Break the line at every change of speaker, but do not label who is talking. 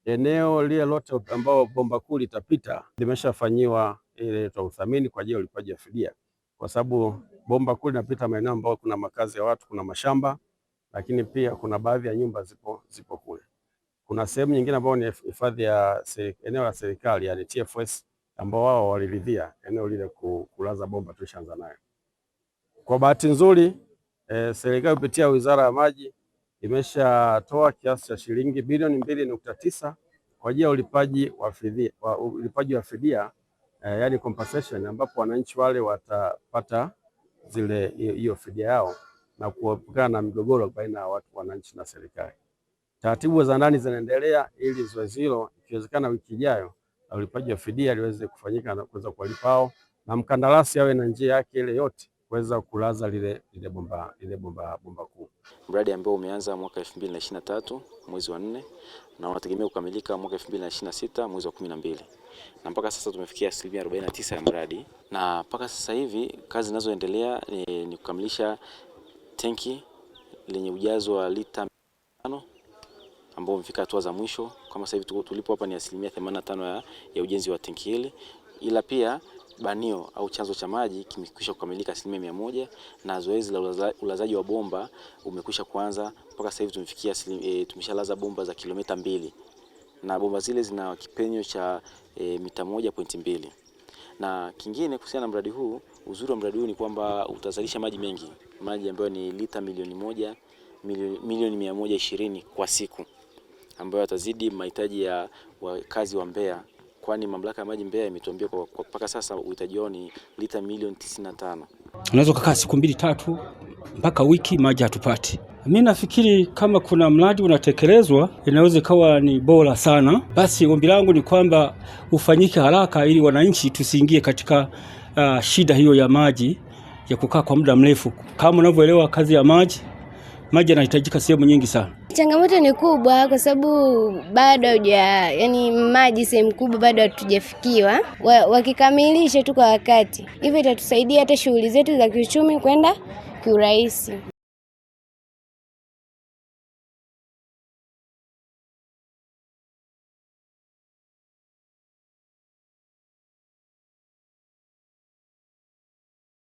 eneo lile lote ambao bomba kuu litapita limeshafanyiwa ile uthamini kwa ajili ya ulipaji wa fidia, kwa sababu bomba kuu linapita maeneo ambayo kuna makazi ya watu, kuna mashamba, lakini pia kuna baadhi ya nyumba zipo kule. Kuna sehemu nyingine ambayo ni hifadhi ya eneo la serikali, yani TFS, ambao wao waliridhia eneo lile kulaza bomba, tulishaanza nayo. Kwa bahati nzuri serikali kupitia Wizara ya Maji imeshatoa kiasi cha shilingi bilioni 2.9 kwa ajili ya ulipaji wa fidia yani compensation, ambapo wananchi wale watapata hiyo fidia yao na kuepukana na migogoro baina ya wananchi na serikali. Taratibu za ndani zinaendelea ili zoezi hilo ikiwezekana wiki ijayo na ulipaji wa fidia liweze kufanyika na kuweza kuwalipa hao, na mkandarasi awe na njia yake ile yote kuweza kulaza lile bomba kuu.
Mradi ambao umeanza mwaka 2023 mwezi wa 4 na unategemea kukamilika mwaka 2026 mwezi wa 12, na mpaka sasa tumefikia 49% ya mradi, na mpaka sasa hivi kazi zinazoendelea ni kukamilisha tenki lenye ujazo wa lita 5 ambao umefika hatua za mwisho. Kama sasa hivi tulipo hapa ni 85% ya ujenzi wa tenki hili, ila pia banio au chanzo cha maji kimekwisha kukamilika 100%, na zoezi la ulazaji wa bomba umekwisha kuanza. Mpaka sasa hivi tumefikia tumeshalaza bomba za kilomita 2, na bomba zile zina kipenyo cha mita 1.2. Na kingine kuhusiana na mradi huu, uzuri wa mradi huu ni kwamba utazalisha maji mengi, maji ambayo ni lita milioni 120 kwa siku, ambayo yatazidi mahitaji ya wakazi wa Mbeya, kwani mamlaka ya maji Mbeya imetuambia kwa mpaka sasa uhitaji wao ni lita milioni 95.
Unaweza kukaa siku 2-3 mpaka wiki maji hatupati. Mimi nafikiri kama kuna mradi unatekelezwa inaweza kawa ni bora sana. Basi ombi langu ni kwamba ufanyike haraka ili wananchi tusiingie katika shida hiyo ya maji ya kukaa kwa muda mrefu. Kama unavyoelewa kazi ya maji yanahitajika sehemu nyingi sana.
Changamoto ni kubwa kwa sababu bado yani maji sehemu kubwa bado hatujafikiwa. Wakikamilisha tu kwa wakati, hivyo itatusaidia hata shughuli zetu za kiuchumi kwenda kiurahisi.